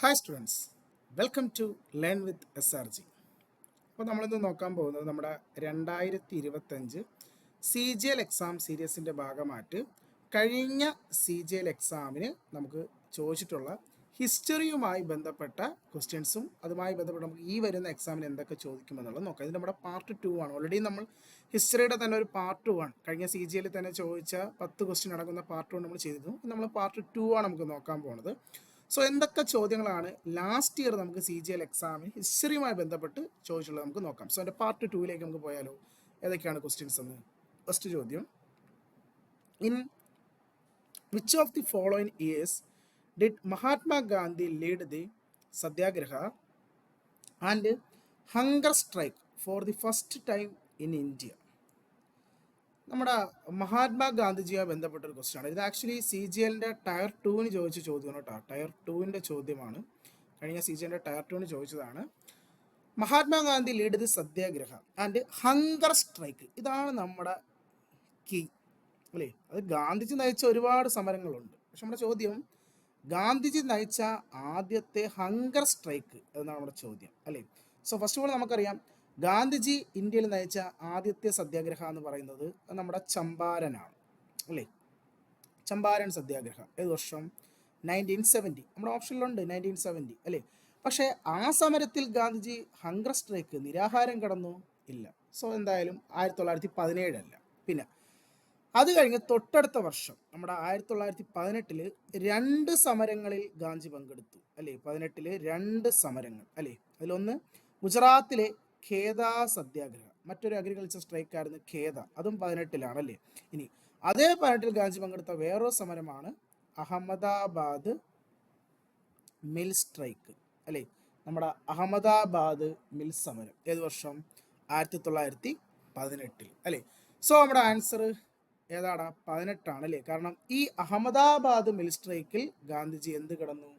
Hi students, welcome to learn with SRG. അപ്പോൾ നമ്മളിന്ന് നോക്കാൻ പോകുന്നത് നമ്മുടെ 2025 CGL എക്സാം സീരീസിൻ്റെ ഭാഗമായിട്ട് കഴിഞ്ഞ CGL എക്സാമിന് നമുക്ക് ചോദിച്ചിട്ടുള്ള ഹിസ്റ്ററിയുമായി ബന്ധപ്പെട്ട ക്വസ്റ്റ്യൻസും അതുമായി ബന്ധപ്പെട്ട് നമുക്ക് ഈ വരുന്ന എക്സാമിന് എന്തൊക്കെ ചോദിക്കുമെന്നുള്ളത് നോക്കാം. ഇത് നമ്മുടെ പാർട്ട് 2 ആണ്. ഓൾറെഡി നമ്മൾ ഹിസ്റ്ററിയുടെ തന്നെ ഒരു പാർട്ട് 1 കഴിഞ്ഞ CGL തന്നെ ചോദിച്ച 10 ക്വസ്റ്റ്യൻ അടങ്ങുന്ന പാർട്ട് 1 നമ്മൾ ചെയ്തിരുന്നു. നമ്മൾ പാർട്ട് 2 ആണ് നമുക്ക് നോക്കാൻ പോകുന്നത്. സോ എന്തൊക്കെ ചോദ്യങ്ങളാണ് ലാസ്റ്റ് ഇയർ നമുക്ക് CGL എക്സാമിന് ഹിസ്റ്ററിയുമായി ബന്ധപ്പെട്ട് ചോദിച്ചുള്ളത് നമുക്ക് നോക്കാം. സോ എൻ്റെ പാർട്ട് 2ലേക്ക് നമുക്ക് പോയാലോ. ഏതൊക്കെയാണ് ക്വസ്റ്റ്യൻസ് എന്ന്. ഫസ്റ്റ് ചോദ്യം, in which of the following years did Mahatma Gandhi lead the Satyagraha and hunger strike for the first time in India? നമ്മുടെ മഹാത്മാഗാന്ധിജിയുമായി ബന്ധപ്പെട്ട ഒരു ക്വസ്റ്റ്യൻ ആണ് ഇത്. ആക്ച്വലി CGLൻ്റെ ടയർ 2 ചോദിച്ച ചോദ്യമാണ് കേട്ടോ. ടയർ 2 ചോദ്യമാണ്. കഴിഞ്ഞ CGLൻ്റെ ടയർ 2 ചോദിച്ചതാണ്. Mahatma Gandhi lead the Satyagraha and hunger strike, ഇതാണ് നമ്മുടെ കീ അല്ലേ. അത് ഗാന്ധിജി നയിച്ച ഒരുപാട് സമരങ്ങളുണ്ട്. പക്ഷെ നമ്മുടെ ചോദ്യം ഗാന്ധിജി നയിച്ച ആദ്യത്തെ ഹങ്കർ സ്ട്രൈക്ക് എന്നാണ് നമ്മുടെ ചോദ്യം അല്ലേ. സോ ഫസ്റ്റ് ഓഫ് ഓൾ നമുക്കറിയാം ഗാന്ധിജി ഇന്ത്യയിൽ നയിച്ച ആദ്യത്തെ സത്യാഗ്രഹ എന്ന് പറയുന്നത് നമ്മുടെ ചമ്പാരനാണ് അല്ലേ. ചമ്പാരൻ സത്യാഗ്രഹ ഏത് വർഷം? 1970. നമ്മുടെ ഓപ്ഷനിലുണ്ട് 1970 അല്ലേ. പക്ഷേ ആ സമരത്തിൽ ഗാന്ധിജി ഹങ്കർ സ്ട്രൈക്ക് നിരാഹാരം കടന്നു ഇല്ല. സോ എന്തായാലും 1917 അല്ല. പിന്നെ അത് കഴിഞ്ഞ് തൊട്ടടുത്ത വർഷം നമ്മുടെ 1918 2 സമരങ്ങളിൽ ഗാന്ധി പങ്കെടുത്തു അല്ലേ. 18 2 സമരങ്ങൾ അല്ലേ. അതിലൊന്ന് ഗുജറാത്തിലെ ഖേദ സത്യാഗ്രഹ, മറ്റൊരു അഗ്രികൾച്ചർ സ്ട്രൈക്ക് ആയിരുന്നു ഖേദ, അതും 18 അല്ലേ. ഇനി അതേ 18 ഗാന്ധി പങ്കെടുത്ത വേറൊരു സമരമാണ് അഹമ്മദാബാദ് മിൽ സ്ട്രൈക്ക് അല്ലേ. നമ്മുടെ അഹമ്മദാബാദ് മിൽ സമരം ഏത് വർഷം? 1918 അല്ലേ. സോ നമ്മുടെ ആൻസർ ഏതാടാ? 18 അല്ലേ. കാരണം ഈ അഹമ്മദാബാദ് മിൽ സ്ട്രൈക്കിൽ ഗാന്ധിജി എന്ത് കടന്നു?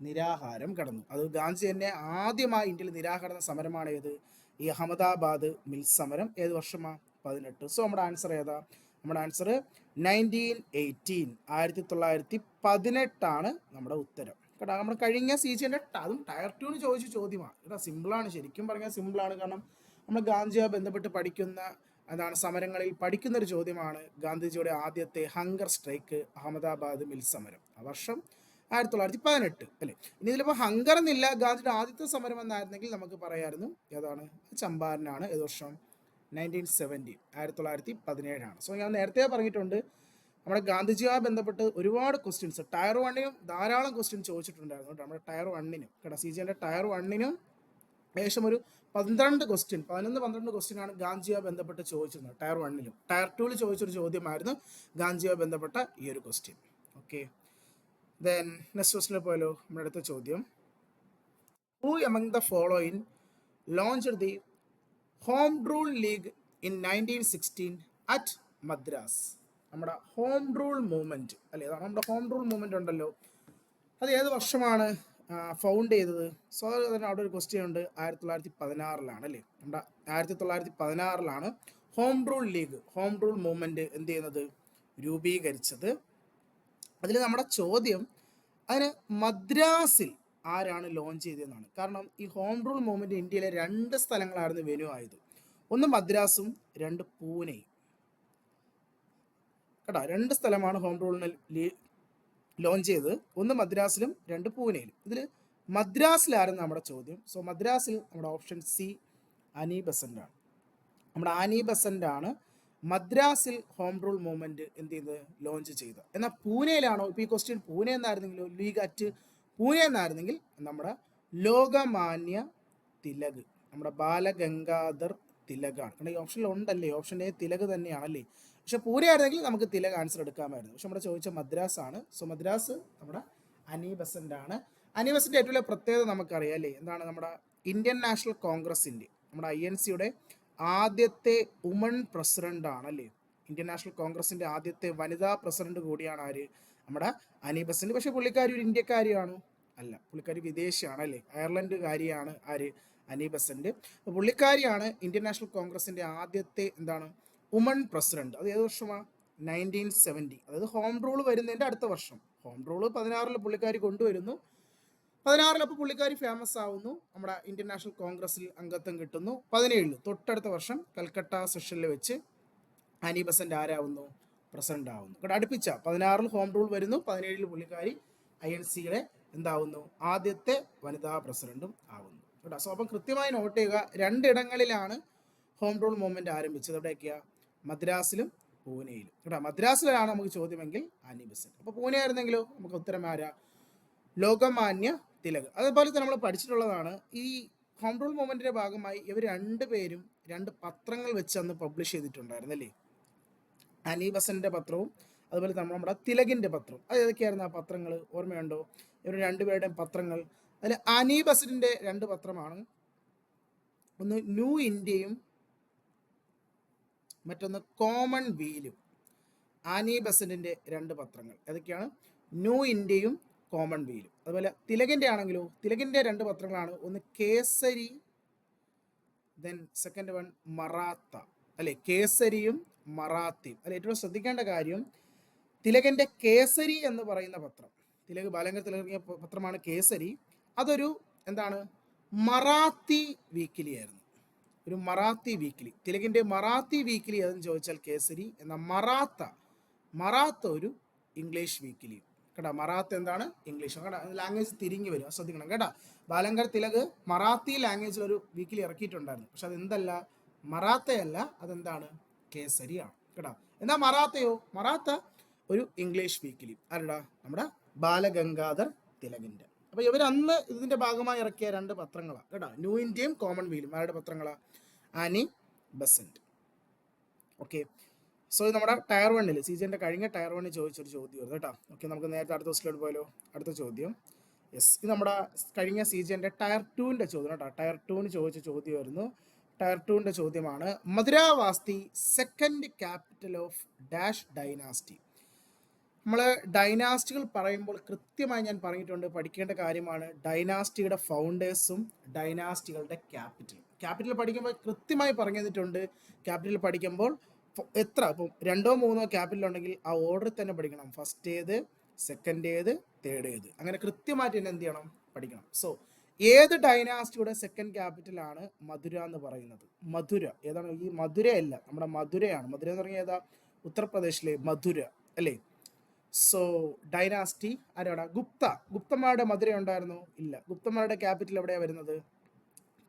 നിരാഹാരം കടന്നു. അത് ഗാന്ധി തന്നെ ആദ്യമായി ഇന്ത്യയിൽ നിരാഹരണ സമരമാണ് ഏത്? ഈ അഹമ്മദാബാദ് മിൽ സമരം. ഏത് വർഷമാണ്? 18. സോ നമ്മുടെ ആൻസർ ഏതാ? നമ്മുടെ ആൻസർ 1918, 1918 നമ്മുടെ ഉത്തരം കേട്ടോ. നമ്മുടെ കഴിഞ്ഞ CGLൻ്റെ അതും ടയർ 2 ചോദിച്ച ചോദ്യമാണ് കേട്ടോ. സിമ്പിളാണ്, ശരിക്കും പറഞ്ഞാൽ സിമ്പിളാണ്. കാരണം നമ്മൾ ഗാന്ധിജിയുമായി ബന്ധപ്പെട്ട് പഠിക്കുന്ന അതാണ് സമരങ്ങളിൽ പഠിക്കുന്നൊരു ചോദ്യമാണ് ഗാന്ധിജിയുടെ ആദ്യത്തെ ഹങ്കർ സ്ട്രൈക്ക് അഹമ്മദാബാദ് മിൽ സമരം. ആ വർഷം 1918 അല്ലേ. ഇനി ഇതിലിപ്പോൾ ഹങ്കർ എന്നില്ല, ഗാന്ധിയുടെ ആദ്യത്തെ സമരം എന്നായിരുന്നെങ്കിൽ നമുക്ക് പറയാമായിരുന്നു ഏതാണ്? ചമ്പാരനാണ്. ഏത് വർഷം? 1970, 1917. സോ ഞാൻ നേരത്തെ പറഞ്ഞിട്ടുണ്ട് നമ്മുടെ ഗാന്ധിജിയുമായി ബന്ധപ്പെട്ട് ഒരുപാട് ക്വസ്റ്റ്യൻസ് ടയർ 1 ധാരാളം ക്വസ്റ്റ്യൻ ചോദിച്ചിട്ടുണ്ടായിരുന്നു കേട്ടോ. നമ്മുടെ ടയർ 1 കേട്ടോ, CGLൻ്റെ ടയർ 1 ഏകദേശം ഒരു 12 ക്വസ്റ്റ്യൻ, 11-12 ക്വസ്റ്റ്യൻ ആണ് ഗാന്ധിജിയുമായി ബന്ധപ്പെട്ട് ചോദിച്ചിരുന്നത് ടയർ 1. ടയർ 2 ചോദിച്ചൊരു ചോദ്യമായിരുന്നു ഗാന്ധിജിയുമായി ബന്ധപ്പെട്ട ഈ ഒരു ക്വസ്റ്റ്യൻ. ഓക്കെ, ദെൻ നെക്സ്റ്റ് ക്വസ്റ്റ്യനിൽ പോയാലോ. നമ്മുടെ അടുത്ത ചോദ്യം, who among the following launched the home rule league in 1916 at Madras? നമ്മുടെ ഹോം റൂൾ മൂവ്മെൻറ്റ് അല്ലേ, അതാണ് നമ്മുടെ ഹോം റൂൾ മൂവ്മെൻറ്റ് ഉണ്ടല്ലോ. അത് ഏത് വർഷമാണ് ഫൗണ്ട് ചെയ്തത്? സോ തന്നെ അവിടെ ഒരു ക്വസ്റ്റ്യൻ ഉണ്ട്. 1916 അല്ലേ. നമ്മുടെ 1916 home rule league, home rule movement എന്ത് ചെയ്യുന്നത്? രൂപീകരിച്ചത്. അതിൽ നമ്മുടെ ചോദ്യം അതിന് മദ്രാസിൽ ആരാണ് ലോഞ്ച് ചെയ്തതെന്നാണ്. കാരണം ഈ ഹോം റൂൾ മൂവ്മെൻറ്റ് ഇന്ത്യയിലെ 2 സ്ഥലങ്ങളായിരുന്നു വെന്യൂ ആയത്. ഒന്ന് മദ്രാസും 2 പൂനെയും കേട്ടോ. 2 സ്ഥലമാണ് ഹോം റൂളിന് ലോഞ്ച് ചെയ്തത്. ഒന്ന് മദ്രാസിലും 2 പൂനെയിലും. ഇതിൽ മദ്രാസിലായിരുന്നു നമ്മുടെ ചോദ്യം. സോ മദ്രാസിൽ നമ്മുടെ ഓപ്ഷൻ സി അനി ബസന്റ് ആണ്. നമ്മുടെ അനി ബസന്റ് ആണ് മദ്രാസിൽ ഹോം റൂൾ മൂവ്മെൻറ്റ് എന്ത് ചെയ്ത് ലോഞ്ച് ചെയ്തത്. എന്നാൽ പൂനെയിലാണോ? ഇപ്പോൾ ഈ ക്വസ്റ്റ്യൻ പൂനെ എന്നായിരുന്നെങ്കിൽ ലീഗ് അറ്റ് പൂനെ എന്നായിരുന്നെങ്കിൽ നമ്മുടെ ലോകമാന്യ തിലക്, നമ്മുടെ ബാലഗംഗാധർ തിലകാണ്. കാരണം ഈ ഓപ്ഷനിൽ ഉണ്ടല്ലേ, ഓപ്ഷൻ എ തിലക് തന്നെയാണല്ലേ. പക്ഷെ പൂനെ ആയിരുന്നെങ്കിൽ നമുക്ക് തിലക് ആൻസർ എടുക്കാമായിരുന്നു. പക്ഷെ നമ്മുടെ ചോദിച്ച മദ്രാസ് ആണ്. സോ മദ്രാസ് നമ്മുടെ അനി ബസന്റ് ആണ്. അനി ബസന്റ് ഏറ്റവും വലിയ പ്രത്യേകത നമുക്കറിയാം അല്ലേ. എന്താണ്? നമ്മുടെ ഇന്ത്യൻ നാഷണൽ കോൺഗ്രസിൻ്റെ, നമ്മുടെ INCയുടെ ആദ്യത്തെ വുമൺ പ്രസിഡന്റ് ആണല്ലേ. ഇന്ത്യൻ നാഷണൽ കോൺഗ്രസിൻ്റെ ആദ്യത്തെ വനിതാ പ്രസിഡന്റ് കൂടിയാണ് ആര്? നമ്മുടെ അനി ബസന്റ്. പക്ഷേ പുള്ളിക്കാരി ഒരു ഇന്ത്യക്കാരിയാണോ? അല്ല, പുള്ളിക്കാരി വിദേശിയാണ് അല്ലേ. അയർലൻഡുകാരിയാണ് ആര്? അനി ബസന്റ്. പുള്ളിക്കാരിയാണ് ഇന്ത്യൻ നാഷണൽ കോൺഗ്രസിൻ്റെ ആദ്യത്തെ എന്താണ് വുമൺ പ്രസിഡന്റ്. അത് ഏത് വർഷമാണ്? 1970. അതായത് ഹോം റൂൾ വരുന്നതിൻ്റെ അടുത്ത വർഷം. ഹോം റൂൾ 16 പുള്ളിക്കാരി കൊണ്ടുവരുന്നു. 16 അപ്പോൾ പുള്ളിക്കാരി ഫേമസ് ആവുന്നു, നമ്മുടെ ഇന്ത്യൻ നാഷണൽ കോൺഗ്രസിൽ അംഗത്വം കിട്ടുന്നു. 17 തൊട്ടടുത്ത വർഷം കൽക്കട്ട സെഷനിൽ വെച്ച് ആനി ബസന്റ് ആരാവുന്നു, പ്രസിഡന്റ് ആവുന്നു. ഇവിടെ അടുപ്പിച്ച 16 ഹോം റൂൾ വരുന്നു, 17 പുള്ളിക്കാരി INCയുടെ എന്താവുന്നു, ആദ്യത്തെ വനിതാ പ്രസിഡന്റും ആവുന്നു കേട്ടോ. സോ അപ്പം കൃത്യമായി നോട്ട് ചെയ്യുക, രണ്ടിടങ്ങളിലാണ് ഹോം റൂൾ മൂവ്മെന്റ് ആരംഭിച്ചത്. എവിടെയൊക്കെയാ, മദ്രാസിലും പൂനെയിലും കേട്ടോ. മദ്രാസിലാണ് നമുക്ക് ചോദ്യമെങ്കിൽ ആനി ബസന്റ്. അപ്പോൾ പൂനെ ആയിരുന്നെങ്കിലോ നമുക്ക് ഉത്തരം ആരാ, ലോകമാന്യ തിലക്. അതുപോലെ തന്നെ നമ്മൾ പഠിച്ചിട്ടുള്ളതാണ്, ഈ ഹോം റൂൾ മൂവ്മെന്റിന്റെ ഭാഗമായി ഇവർ രണ്ടുപേരും 2 പത്രങ്ങൾ വെച്ച് അന്ന് പബ്ലിഷ് ചെയ്തിട്ടുണ്ടായിരുന്നു അല്ലേ, ആനി ബസന്റിന്റെ പത്രവും അതുപോലെ തന്നെ നമ്മുടെ തിലകിന്റെ പത്രവും. അത് ഏതൊക്കെയായിരുന്നു ആ പത്രങ്ങൾ, ഓർമ്മയുണ്ടോ? ഇവർ രണ്ടുപേരുടെയും പത്രങ്ങൾ, അതിൽ ആനി ബസന്റിന്റെ 2 പത്രമാണ്, ഒന്ന് ന്യൂ ഇന്ത്യയും മറ്റൊന്ന് കോമൺ വീലും. ആനി ബസന്റിന്റെ 2 പത്രങ്ങൾ ഏതൊക്കെയാണ്, ന്യൂ ഇന്ത്യയും കോമൺ വീലും. അതുപോലെ തിലകിന്റെ ആണെങ്കിലോ, തിലകിന്റെ 2 പത്രങ്ങളാണ്, ഒന്ന് Kesari, then second one Maratha അല്ലെ, കേസരിയും മറാത്തിയും അല്ലെ. ഏറ്റവും ശ്രദ്ധിക്കേണ്ട കാര്യം, തിലകന്റെ കേസരി എന്ന് പറയുന്ന പത്രം, തിലക് ബാലഗംഗാധര തിലക് ഇറങ്ങിയ പത്രമാണ് കേസരി, അതൊരു എന്താണ്, മറാത്തി വീക്കിലി ആയിരുന്നു, ഒരു മറാത്തി വീക്കിലി. തിലകിന്റെ മറാത്തി വീക്കിലി അതെന്ന് ചോദിച്ചാൽ കേസരി, എന്നാൽ മറാത്ത ഒരു ഇംഗ്ലീഷ് വീക്കിലി കേട്ടോ. മറാത്ത എന്താണ്, ഇംഗ്ലീഷ് കേട്ടോ. ലാംഗ്വേജ് തിരിഞ്ഞു വരും, ശ്രദ്ധിക്കണം കേട്ടോ. ബാലഗംഗാധര തിലക് മറാത്തി ലാംഗ്വേജിൽ ഒരു വീക്കിലി ഇറക്കിയിട്ടുണ്ടായിരുന്നു, പക്ഷെ അതെന്തല്ല, മറാത്തയല്ല, അതെന്താണ്, കേസരിയാണ് കേട്ടോ. എന്നാൽ മറാത്ത ഒരു ഇംഗ്ലീഷ് വീക്കിലി, ആരുടെ, നമ്മുടെ ബാലഗംഗാധർ തിലകിന്റെ. അപ്പൊ ഇവർ അന്ന് ഇതിന്റെ ഭാഗമായി ഇറക്കിയ 2 പത്രങ്ങളാണ് കേട്ടോ, ന്യൂ ഇന്ത്യയും കോമൺ വീലും. ആരുടെ പത്രങ്ങളാണ്, ആനി ബസന്റ്. ഓക്കെ, സോ ഇത് നമ്മുടെ ടയർ 1 CGന്റെ കഴിഞ്ഞ ടയർ 1 ചോദിച്ചൊരു ചോദ്യം കേട്ടോ. ഓക്കെ, നമുക്ക് നേരത്തെ അടുത്ത ക്വസ്റ്റിലോട്ട് പോയാലോ. അടുത്ത ചോദ്യം, യെസ്, ഇത് നമ്മുടെ കഴിഞ്ഞ CGന്റെ ടയർ 2ന്റെ ചോദ്യം കേട്ടോ. ടയർ 2 ചോദിച്ച ചോദ്യമായിരുന്നു. ടയർ 2ന്റെ ചോദ്യമാണ്, Mathura was the second capital of dash dynasty. നമ്മൾ ഡൈനാസ്റ്റികൾ പറയുമ്പോൾ കൃത്യമായി ഞാൻ പറഞ്ഞിട്ടുണ്ട്, പഠിക്കേണ്ട കാര്യമാണ് ഡൈനാസ്റ്റിയുടെ ഫൗണ്ടേഴ്സും ഡൈനാസ്റ്റികളുടെ ക്യാപിറ്റൽ പഠിക്കുമ്പോൾ കൃത്യമായി പറഞ്ഞു തന്നിട്ടുണ്ട്. ക്യാപിറ്റൽ പഠിക്കുമ്പോൾ എത്ര, ഇപ്പം 2ഓ 3ഓ ക്യാപിറ്റൽ ഉണ്ടെങ്കിൽ ആ ഓർഡറിൽ തന്നെ പഠിക്കണം, ഫസ്റ്റ് ഏത്, സെക്കൻഡ് ഏത്, തേർഡ് ഏത്, അങ്ങനെ കൃത്യമായിട്ട് തന്നെ എന്ത് ചെയ്യണം, പഠിക്കണം. സോ ഏത് ഡൈനാസ്റ്റിയുടെ സെക്കൻഡ് ക്യാപിറ്റൽ ആണ് മധുര എന്ന് പറയുന്നത്? മധുര ഏതാണ്? ഈ മധുരയല്ല, നമ്മുടെ മധുരയാണ്. മധുര എന്ന് പറഞ്ഞാൽ ഏതാ, ഉത്തർപ്രദേശിലെ മധുര അല്ലേ. സോ ഡൈനാസ്റ്റി ആരാടാ, ഗുപ്തന്മാരുടെ മധുര ഉണ്ടായിരുന്നോ? ഇല്ല. ഗുപ്തന്മാരുടെ ക്യാപിറ്റൽ എവിടെയാണ് വരുന്നത്?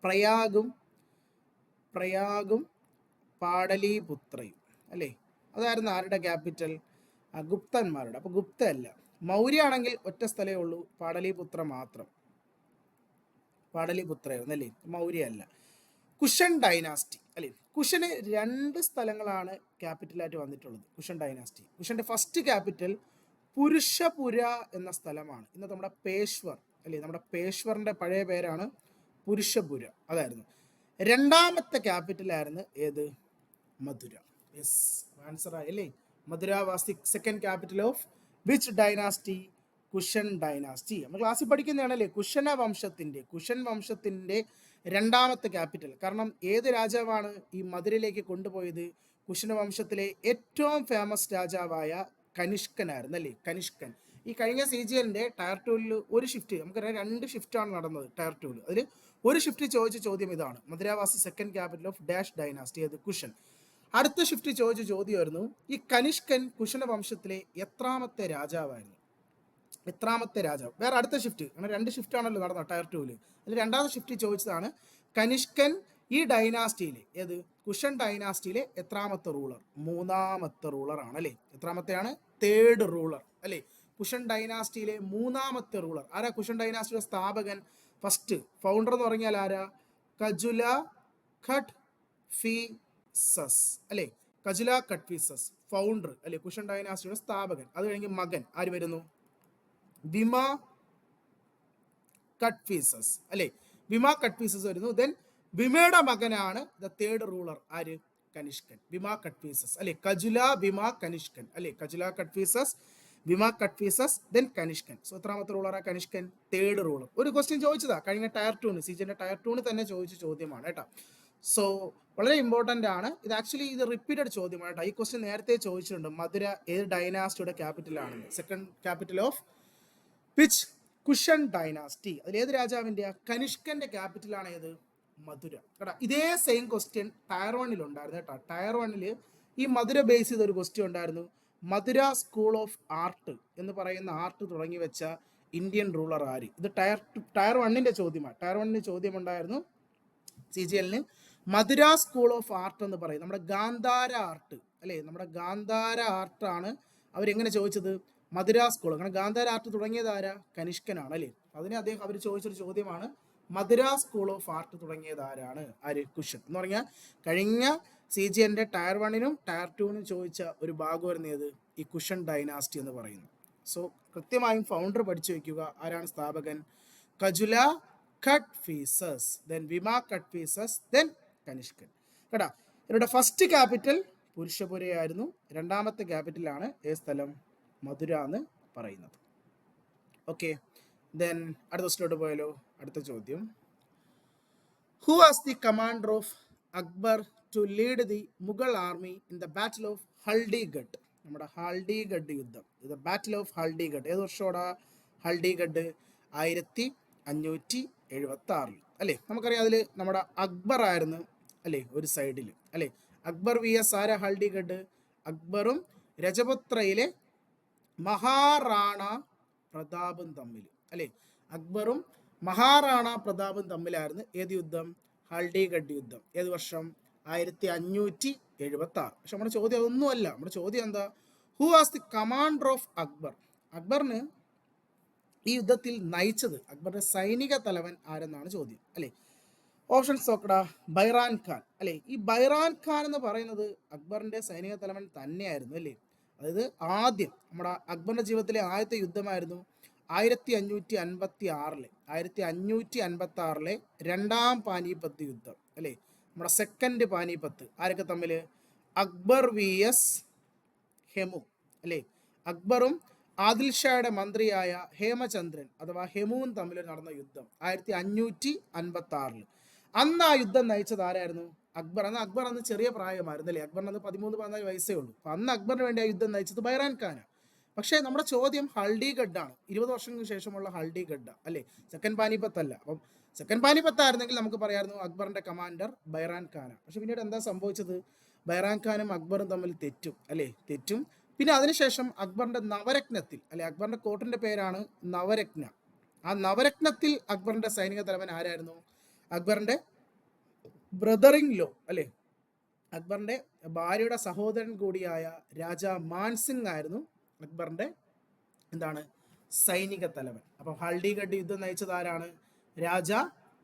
പ്രയാഗും പാടലിപുത്രയും അല്ലേ. അതായിരുന്നു ആരുടെ ക്യാപിറ്റൽ? ഗുപ്തന്മാരുടെ. അപ്പൊ ഗുപ്ത അല്ല. മൗര്യ ആണെങ്കിൽ ഒറ്റ സ്ഥലമേ ഉള്ളൂ, പാടലിപുത്ര മാത്രം, പാടലിപുത്രയായിരുന്നു അല്ലേ, മൗര്യ അല്ല. കുഷൻ ഡൈനാസ്റ്റി അല്ലേ, കുഷന് 2 സ്ഥലങ്ങളാണ് ക്യാപിറ്റലായിട്ട് വന്നിട്ടുള്ളത്. കുഷൻ ഡൈനാസ്റ്റി, കുഷന്റെ ഫസ്റ്റ് ക്യാപിറ്റൽ പുരുഷപുര എന്ന സ്ഥലമാണ്. ഇന്നത്തെ നമ്മുടെ പേശ്വർ അല്ലേ, നമ്മുടെ പേശ്വറിന്റെ പഴയ പേരാണ് പുരുഷപുര, അതായിരുന്നു. 2ാമത്തെ ക്യാപിറ്റൽ ആയിരുന്നു ഏത്? മധുര. യെസ്, ആൻസർ ആയി അല്ലേ. Mathura was the second capital of which dynasty? Kushan dynasty. നമ്മൾ ക്ലാസ്സിൽ പഠിക്കുന്നതാണല്ലേ, കുഷൻ വംശത്തിന്റെ 2ാമത്തെ ക്യാപിറ്റൽ. കാരണം ഏത് രാജാവാണ് ഈ മധുരയിലേക്ക് കൊണ്ടുപോയത്? കുഷൻ വംശത്തിലെ ഏറ്റവും ഫേമസ് രാജാവായ കനിഷ്കനായിരുന്നു അല്ലേ, കനിഷ്കൻ. ഈ കഴിഞ്ഞ CGന്റെ ടയർ 2ൽ ഒരു ഷിഫ്റ്റ്, നമുക്കറിയാം 2 ഷിഫ്റ്റാണ് നടന്നത് ടയർ 2ൽ. അതിൽ ഒരു ഷിഫ്റ്റ് ചോദിച്ച ചോദ്യം ഇതാണ്, Mathura was second capital of dash dynasty, അത് കുഷൻ. അടുത്ത ഷിഫ്റ്റ് ചോദിച്ച ചോദ്യമായിരുന്നു, ഈ കനിഷ്കൻ കുഷൻ വംശത്തിലെ എത്രാമത്തെ രാജാവായിരുന്നു? എത്രാമത്തെ രാജാവ്. വേറെ അടുത്ത ഷിഫ്റ്റ്, അങ്ങനെ 2 ഷിഫ്റ്റാണല്ലോ നടന്നത് ടയർ 2ൽ. അതിൽ 2ാമത്തെ ഷിഫ്റ്റ് ചോദിച്ചതാണ് കനിഷ്കൻ ഈ ഡൈനാസ്റ്റിയിലെ, ഏത്, കുഷൻ ഡൈനാസ്റ്റിയിലെ എത്രാമത്തെ റൂളർ? 3ാമത്തെ റൂളർ ആണ് അല്ലേ. എത്രാമത്തെയാണ്? 3rd റൂളർ അല്ലേ. കുഷൻ ഡൈനാസ്റ്റിയിലെ 3ാമത്തെ റൂളർ ആരാ? കുഷൻ ഡൈനാസ്റ്റിയുടെ സ്ഥാപകൻ, ഫസ്റ്റ് ഫൗണ്ടർ എന്ന് പറഞ്ഞാൽ ആരാ? കജുല ഖട്ഫീസസ് അല്ലേ. കജുല ഖട്ഫീസസ് ഫൗണ്ടർ അല്ലേ, കുഷൻ ഡൈനാസ്റ്റിയുടെ സ്ഥാപകൻ. അത് കഴിഞ്ഞ് മകൻ ആര് വരുന്നു? വിമ ഖട്ഫീസസ് അല്ലേ, വിമ ഖട്ഫീസസ് വരുന്നു. ദെൻ വിമയുടെ മകനാണ് ദ 3rd റൂളർ ആര്? കനിഷ്കൻ, വിമ ഖട്ഫീസസ് അല്ലെ. കജുല വിമ കനിഷ്കൻ അല്ലെ, കജുല ഖട്ഫീസസ്, വിമ ഖട്ഫീസസ്, ദെൻ കനിഷ്കൻ. സോ എത്രാമത്തെ റൂളറാ? കനിഷ്കൻ, 3rd റൂളർ. ഒരു ക്വസ്റ്റ്യൻ ചോദിച്ചതാ കഴിഞ്ഞ ടയർ 2 CGന്റെ ടയർ 2 തന്നെ ചോദിച്ച ചോദ്യമാണ് കേട്ടോ. സോ വളരെ ഇമ്പോർട്ടൻ്റ് ആണ് ഇത്. ആക്ച്വലി ഇത് റിപ്പീറ്റഡ് ചോദ്യമാണ് കേട്ടോ. ഈ ക്വസ്റ്റ്യൻ നേരത്തെ ചോദിച്ചിട്ടുണ്ട്, മധുര ഏത് ഡൈനാസ്റ്റിയുടെ ക്യാപിറ്റൽ ആണെന്ന്. Second capital of which Kushan dynasty. അതിലേത് രാജാവിൻ്റെ? കനിഷ്കന്റെ ക്യാപിറ്റലാണ് ഏത്? മധുര. കേട്ടോ, ഇതേ സെയിം ക്വസ്റ്റ്യൻ ടയർ 1 ഉണ്ടായിരുന്നു കേട്ടോ. ടയർ 1 ഈ മധുര ബേസ് ചെയ്ത ഒരു ക്വസ്റ്റ്യൻ ഉണ്ടായിരുന്നു. മധുര സ്കൂൾ ഓഫ് ആർട്ട് എന്ന് പറയുന്ന ആർട്ട് തുടങ്ങി വെച്ച ഇന്ത്യൻ റൂളർ ആര്? ഇത് ടയർ 1 ചോദ്യമാണ്. ടയർ 1 ചോദ്യം ഉണ്ടായിരുന്നു CGL Mathura school of art എന്ന് പറയും. നമ്മുടെ ഗാന്ധാര ആർട്ട് അല്ലേ, നമ്മുടെ ഗാന്ധാര ആർട്ടാണ് അവരെങ്ങനെ ചോദിച്ചത്? മധുര സ്കൂൾ. കാരണം ഗാന്ധാര ആർട്ട് തുടങ്ങിയത് ആരാ? കനിഷ്കനാണ് അല്ലേ. അതിനെ അവർ ചോദിച്ചൊരു ചോദ്യമാണ്, മധുര സ്കൂൾ ഓഫ് ആർട്ട് തുടങ്ങിയത് ആരാണ്? ആര്? കുഷൻ എന്ന് പറഞ്ഞാൽ കഴിഞ്ഞ CGL ടയർ 1 ടയർ 2 ചോദിച്ച ഒരു ഭാഗമായിരുന്നു ഏത്? ഈ കുഷൻ ഡൈനാസ്റ്റി എന്ന് പറയുന്നത്. സോ കൃത്യമായും ഫൗണ്ടർ പഠിച്ചു വയ്ക്കുക. ആരാണ് സ്ഥാപകൻ? കജുല കഡ്ഫീസസ്, ദെൻ വിമ കഡ്ഫീസസ്, ദെൻ കനിഷ്കൻ. കേട്ടാ, ഇവരുടെ ഫസ്റ്റ് ക്യാപിറ്റൽ പുരുഷപുരയായിരുന്നു. രണ്ടാമത്തെ ക്യാപിറ്റലാണ് ഏത് സ്ഥലം? മധുര എന്ന് പറയുന്നത്. ഓക്കെ, ദെൻ അടുത്ത ക്വസ്റ്റിലോട്ട് പോയാലോ. അടുത്ത ചോദ്യം, who was the commander of Akbar to lead the Mughal army in the battle of Haldighati? നമ്മുടെ ഹൽഡിഗഡ് യുദ്ധം, ഇത് ബാറ്റിൽ ഓഫ് ഹൽഡിഗഡ് ഏത് വർഷോടാ? ഹൽഡിഗഡ് 1576 അല്ലേ. നമുക്കറിയാം അതിൽ നമ്മുടെ അക്ബർ ആയിരുന്നു അല്ലേ ഒരു സൈഡിൽ അല്ലേ. അക്ബർ VS ആര? ഹൽഡിഗഡ്. അക്ബറും രജപുത്രയിലെ മഹാറാണ പ്രതാപും തമ്മിൽ അല്ലേ. അക്ബറും മഹാറാണ പ്രതാപും തമ്മിലായിരുന്നു ഏത് യുദ്ധം? ഹൽഡിഗഡ് യുദ്ധം. ഏത് വർഷം? 1576. പക്ഷെ നമ്മുടെ ചോദ്യം അതൊന്നുമല്ല. നമ്മുടെ ചോദ്യം എന്താ? Who was the commander of Akbar? അക്ബറിന് ഈ യുദ്ധത്തിൽ നയിച്ചത്, അക്ബറിന്റെ സൈനിക തലവൻ ആരെന്നാണ് ചോദ്യം അല്ലേ. ഓപ്ഷൻസ് നോക്കടാ. ബൈറാൻ ഖാൻ അല്ലേ. ഈ ബൈറാൻ ഖാൻ എന്ന് പറയുന്നത് അക്ബറിന്റെ സൈനിക തലവൻ തന്നെയായിരുന്നു അല്ലേ. അതായത് ആദ്യം നമ്മുടെ അക്ബറിന്റെ ജീവിതത്തിലെ ആദ്യത്തെ യുദ്ധമായിരുന്നു 1556 രണ്ടാം പാനിപ്പത്ത് യുദ്ധം അല്ലേ. നമ്മുടെ സെക്കൻഡ് പാനിപ്പത്ത്. ആരൊക്കെ തമ്മിൽ? അക്ബർ VS ഹെമു അല്ലേ. അക്ബറും ആദിൽ ഷായുടെ മന്ത്രിയായ ഹേമചന്ദ്രൻ അഥവാ ഹെമുവും തമ്മിൽ നടന്ന യുദ്ധം 1556. അന്ന് ആ യുദ്ധം നയിച്ചത് ആരായിരുന്നു? അക്ബർ. അന്ന് ചെറിയ പ്രായമായിരുന്നു അല്ലേ. അക്ബറിന് അന്ന് 13-14 വയസ്സേ ഉള്ളൂ. അപ്പം അന്ന് അക്ബറിന് വേണ്ടി ആ യുദ്ധം നയിച്ചത് ബൈറാൻ ഖാനാണ്. പക്ഷേ നമ്മുടെ ചോദ്യം ഹൽഡിഗഡാണ്, 20 വർഷങ്ങൾക്ക് ശേഷമുള്ള ഹൽഡിഗഡ് അല്ലേ, സെക്കൻഡ് പാനിപ്പത്ത് അല്ല. അപ്പം സെക്കൻഡ് പാനിപ്പത്ത് ആയിരുന്നെങ്കിൽ നമുക്ക് പറയായിരുന്നു അക്ബറിന്റെ കമാൻഡർ ബൈറാൻ ഖാനാണ്. പക്ഷെ പിന്നീട് എന്താ സംഭവിച്ചത്? ബൈറാൻ ഖാനും അക്ബറും തമ്മിൽ തെറ്റും അല്ലേ, തെറ്റും. പിന്നെ അതിനുശേഷം അക്ബറിന്റെ നവരത്നത്തിൽ അല്ലെ, അക്ബറിന്റെ കോട്ടിന്റെ പേരാണ് നവരത്ന. ആ നവരത്നത്തിൽ അക്ബറിന്റെ സൈനിക തലവൻ ആരായിരുന്നു? അക്ബറിന്റെ ബ്രദറിൻ ലോ അല്ലെ, അക്ബറിന്റെ ഭാര്യയുടെ സഹോദരൻ കൂടിയായ രാജാ മാൻസിംഗ് ആയിരുന്നു അക്ബറിന്റെ എന്താണ് സൈനിക തലവൻ. അപ്പം ഹൽഡിഗഡ് യുദ്ധം നയിച്ചത് ആരാണ്? രാജാ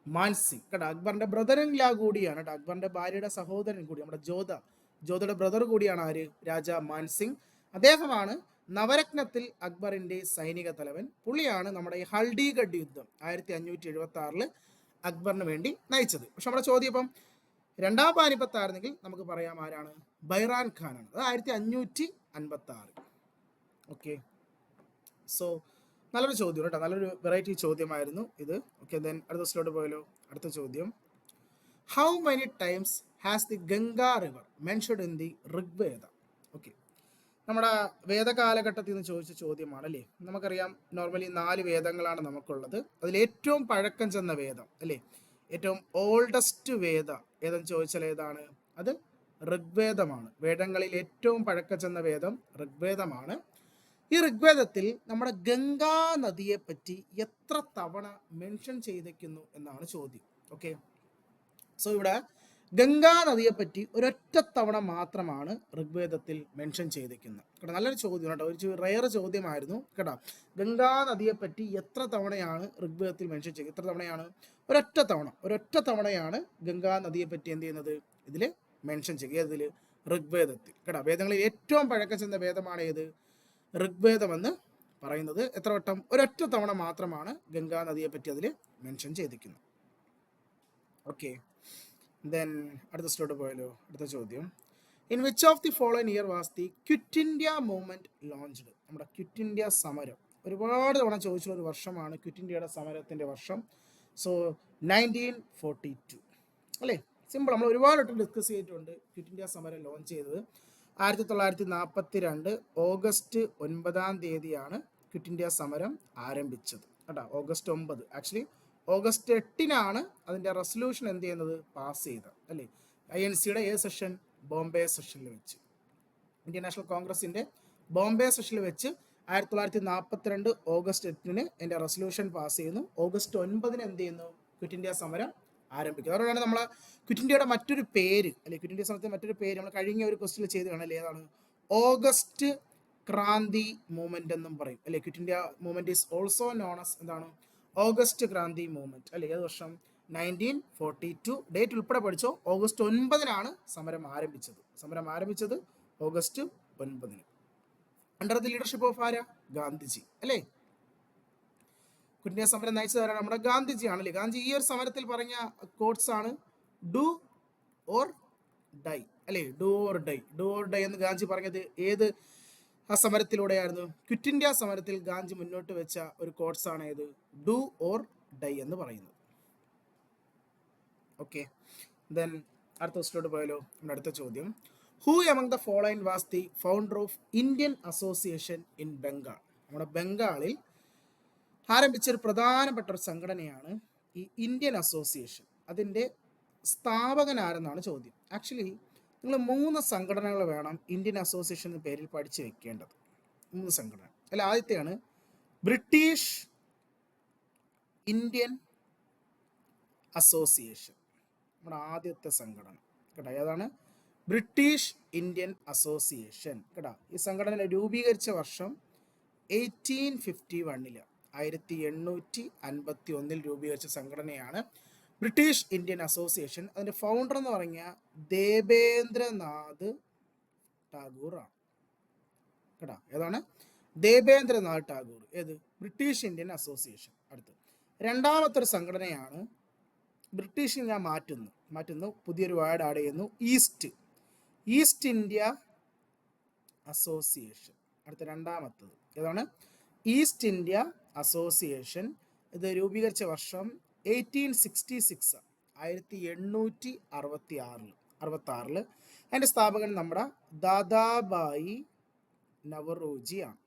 മാൻസിംഗ്. കേട്ടോ, അക്ബറിന്റെ ബ്രദറിൻ ലാ കൂടിയാണ് കേട്ടോ, അക്ബറിന്റെ ഭാര്യയുടെ സഹോദരൻ കൂടി, നമ്മുടെ ജോധയുടെ ബ്രദർ കൂടിയാണ് ആര്? രാജാ മാൻസിംഗ്. അദ്ദേഹമാണ് നവരത്നത്തിൽ അക്ബറിന്റെ സൈനിക തലവൻ. പുള്ളിയാണ് നമ്മുടെ ഈ ഹൽഡിഗഡ് യുദ്ധം 1576 അക്ബറിന് വേണ്ടി നയിച്ചത്. പക്ഷെ നമ്മുടെ ചോദ്യം ഇപ്പം രണ്ടാം പാനിപ്പത്ത് ആയിരുന്നെങ്കിൽ നമുക്ക് പറയാം ആരാണ്? ബൈറാൻ ഖാനാണ്. അത് 1556. ഓക്കെ, സോ നല്ലൊരു ചോദ്യം കേട്ടോ, നല്ലൊരു വെറൈറ്റി ചോദ്യമായിരുന്നു ഇത്. ഓക്കെ, ദെൻ അടുത്ത ദിവസത്തിലോട്ട് പോയാലോ. അടുത്ത ചോദ്യം, how many times has the Ganga river mentioned in the Rigveda? Okay, നമ്മുടെ വേദകാലഘട്ടത്തിൽ നിന്ന് ചോദിച്ച ചോദ്യമാണ് അല്ലേ. നമുക്കറിയാം നോർമലി 4 വേദങ്ങളാണ് നമുക്കുള്ളത്. അതിൽ ഏറ്റവും പഴക്കം ചെന്ന വേദം അല്ലേ, ഏറ്റവും ഓൾഡസ്റ്റ് വേദ ഏതെന്ന് ചോദിച്ചാൽ ഏതാണ്? അത് ഋഗ്വേദമാണ്. വേദങ്ങളിൽ ഏറ്റവും പഴക്കം ചെന്ന വേദം ഋഗ്വേദമാണ്. ഈ ഋഗ്വേദത്തിൽ നമ്മുടെ ഗംഗാ നദിയെ പറ്റി എത്ര തവണ മെൻഷൻ ചെയ്തിരിക്കുന്നു എന്നാണ് ചോദ്യം. ഓക്കെ, സോ ഇവിടെ ഗംഗാ നദിയെ പറ്റി ഒരൊറ്റ തവണ മാത്രമാണ് ഋഗ്വേദത്തിൽ മെൻഷൻ ചെയ്തിരിക്കുന്നത് കേട്ടോ. നല്ലൊരു ചോദ്യം കേട്ടോ, ഒരു റെയർ ചോദ്യമായിരുന്നു കേട്ടോ. ഗംഗാ നദിയെ പറ്റി എത്ര തവണയാണ് ഋഗ്വേദത്തിൽ മെൻഷൻ ചെയ്തത്? എത്ര തവണയാണ്? ഒരൊറ്റ തവണയാണ് ഗംഗാ നദിയെ പറ്റി എന്ത് ചെയ്യുന്നത്? ഇതിൽ മെൻഷൻ ചെയ്യുക. ഏതിൽ? ഋഗ്വേദത്തിൽ കേട്ടോ. വേദങ്ങളിൽ ഏറ്റവും പഴക്കം ചെന്ന വേദമാണ് ഏത്? ഋഗ്വേദം എന്ന് പറയുന്നത്. എത്ര വട്ടം? ഒരൊറ്റ തവണ മാത്രമാണ് ഗംഗാ നദിയെ പറ്റി അതിൽ മെൻഷൻ ചെയ്തിരിക്കുന്നത്. ഓക്കെ, ദെൻ അടുത്ത സ്റ്റോട്ട് പോയാലോ. അടുത്ത ചോദ്യം, in which of the following year was the quit India movement launched? നമ്മുടെ ക്വിറ്റ് ഇന്ത്യ സമരം ഒരുപാട് തവണ ചോദിച്ചുള്ള ഒരു വർഷമാണ് ക്വിറ്റ് ഇന്ത്യയുടെ സമരത്തിന്റെ വർഷം. സോ 1942 അല്ലേ. സിമ്പിൾ, നമ്മൾ ഒരുപാട് വട്ടം ഡിസ്കസ് ചെയ്തിട്ടുണ്ട്. ക്വിറ്റ് ഇന്ത്യ സമരം ലോഞ്ച് ചെയ്തത് 1942 ഓഗസ്റ്റ് 9 ക്വിറ്റ് ഇന്ത്യ സമരം ആരംഭിച്ചത് കേട്ടോ. ഓഗസ്റ്റ് 9 ആക്ച്വലി ഓഗസ്റ്റ് 8-നാണ് അതിൻ്റെ റെസൊല്യൂഷൻ എന്ത് ചെയ്യുന്നത്, പാസ് ചെയ്തത് അല്ലേ. INC-യുടെ ഏത് സെഷൻ, ബോംബെ സെഷനിൽ വെച്ച്, ഇന്ത്യൻ നാഷണൽ കോൺഗ്രസിൻ്റെ ബോംബെ സെഷനിൽ വെച്ച് 1942 ഓഗസ്റ്റ് 8-ന് എൻ്റെ റെസൊല്യൂഷൻ പാസ് ചെയ്യുന്നു. ഓഗസ്റ്റ് 9-ന് എന്ത് ചെയ്യുന്നു, ക്വിറ്റ് ഇന്ത്യ സമരം ആരംഭിക്കുക. അതുകൊണ്ടാണ് നമ്മൾ ക്വിറ്റ് ഇന്ത്യയുടെ മറ്റൊരു പേര് അല്ലെ, ക്വിറ്റ് ഇന്ത്യ സമരത്തിന് മറ്റൊരു പേര് നമ്മൾ കഴിഞ്ഞ ഒരു ക്വസ്റ്റിൽ ചെയ്ത് കാണല്ലേ, ഏതാണ്, ഓഗസ്റ്റ് ക്രാന്തി മൂവ്മെന്റ് എന്നും പറയും അല്ലെ. Quit India movement is also known as എന്താണ്, ഓഗസ്റ്റ് ക്രാന്തി മൂവ്മെന്റ് അല്ലെ. ഏത് വർഷം, 1942. ഡേറ്റ് ഉൾപ്പെടെ പഠിച്ചോ. ഓഗസ്റ്റ് 9-നാണ് സമരം ആരംഭിച്ചത് ഓഗസ്റ്റ് 9-ന്. അണ്ടർ ദി ലീഡർഷിപ്പ് ഓഫ് ആരാ, ഗാന്ധിജി അല്ലേ. ക്വിറ്റ് ഇന്ത്യ സമരം നയിച്ചതാരാണ്, നമ്മുടെ ഗാന്ധിജി ആണല്ലേ. ഗാന്ധി ഈ ഒരു സമരത്തിൽ പറഞ്ഞ കോട്ട്സ് ആണ് ഡു ഓർ ഡൈ അല്ലേ. ഡു ഓർ ഡൈ എന്ന് ഗാന്ധി പറഞ്ഞത് ഏത് ആ സമരത്തിലൂടെയായിരുന്നു, ക്വിറ്റ് ഇന്ത്യ സമരത്തിൽ ഗാന്ധി മുന്നോട്ട് വെച്ച ഒരു കോട്ട്സ് ആണ് ഏത്, ഡു ഓർ ഡൈ എന്ന് പറയുന്നത്. ഓക്കെ, ദെൻ അടുത്ത ക്വസ്റ്റിലോട്ട് പോയാലോ. നമ്മുടെ അടുത്ത ചോദ്യം, who among the following was the founder of Indian association in Bengal. നമ്മുടെ ബംഗാളിൽ ആരംഭിച്ച ഒരു പ്രധാനപ്പെട്ട ഒരു സംഘടനയാണ് ഈ ഇന്ത്യൻ അസോസിയേഷൻ. അതിൻ്റെ സ്ഥാപകൻ ആരെന്നാണ് ചോദ്യം. ആക്ച്വലി നിങ്ങൾ 3 സംഘടനകൾ വേണം ഇന്ത്യൻ അസോസിയേഷൻ എന്ന പേരിൽ പഠിച്ചു വെക്കേണ്ടത്. 3 സംഘടന അല്ല. ആദ്യത്തെയാണ് ബ്രിട്ടീഷ് ഇന്ത്യൻ അസോസിയേഷൻ, നമ്മുടെ ആദ്യത്തെ സംഘടന കേട്ടോ. ഏതാണ്, ബ്രിട്ടീഷ് ഇന്ത്യൻ അസോസിയേഷൻ കേട്ടോ. ഈ സംഘടന രൂപീകരിച്ച വർഷം 1851, 1851 രൂപീകരിച്ച സംഘടനയാണ് ബ്രിട്ടീഷ് ഇന്ത്യൻ അസോസിയേഷൻ. അതിൻ്റെ ഫൗണ്ടർ എന്ന് പറഞ്ഞാൽ ദേബേന്ദ്രനാഥ് ടാഗോർ ആണ് കേട്ടോ. ഏതാണ്, ദേബേന്ദ്രനാഥ് ടാഗോർ. ഏത്, ബ്രിട്ടീഷ് ഇന്ത്യൻ അസോസിയേഷൻ. അടുത്ത് രണ്ടാമത്തെ ഒരു സംഘടനയാണ്, ബ്രിട്ടീഷിൽ ഞാൻ മാറ്റുന്നു പുതിയൊരു വേർഡ് ആഡ് ചെയ്യുന്നു, ഈസ്റ്റ് ഇന്ത്യ അസോസിയേഷൻ. അടുത്ത രണ്ടാമത്തത് ഏതാണ്, ഈസ്റ്റ് ഇന്ത്യ അസോസിയേഷൻ. ഇത് രൂപീകരിച്ച വർഷം 1866, 1866. അതിൻ്റെ സ്ഥാപകൻ നമ്മുടെ ദാദാബായി നവറോജി ആണ്.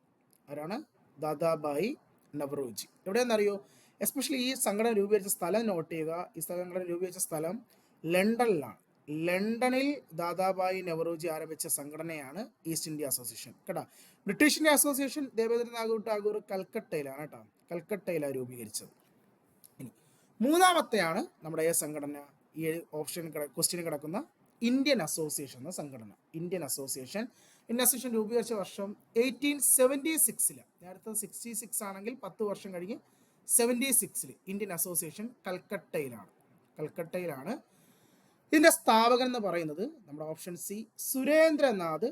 ആരാണ്, ദാദാബായി നവറോജി. എവിടെയാണെന്നറിയോ, എസ്പെഷ്യലി ഈ സംഘടന രൂപീകരിച്ച സ്ഥലം നോട്ട് ചെയ്യുക. ഈ സംഘടന രൂപീകരിച്ച സ്ഥലം ലണ്ടനിലാണ്. ലണ്ടനിൽ ദാദാബായി നവറോജി ആരംഭിച്ച സംഘടനയാണ് ഈസ്റ്റ് ഇന്ത്യ അസോസിയേഷൻ കേട്ടോ. British India Association Debendranath Tagore കൽക്കട്ടയിലാണ് കേട്ടോ, കൽക്കട്ടയിലാണ് രൂപീകരിച്ചത്. ഇനി മൂന്നാമത്തെയാണ് നമ്മുടെ ഈ സംഘടന, ഈ ഓപ്ഷൻ ക്വസ്റ്റ്യൻ കിടക്കുന്ന ഇന്ത്യൻ അസോസിയേഷൻ എന്ന സംഘടന. ഇന്ത്യൻ അസോസിയേഷൻ രൂപീകരിച്ച വർഷം 1876. നേരത്തെ 66 ആണെങ്കിൽ 10 വർഷം കഴിഞ്ഞ് 76 ഇന്ത്യൻ അസോസിയേഷൻ കൽക്കട്ടയിലാണ്. ഇതിന്റെ സ്ഥാപകൻ എന്ന് പറയുന്നത് നമ്മുടെ ഓപ്ഷൻ സി സുരേന്ദ്രനാഥ്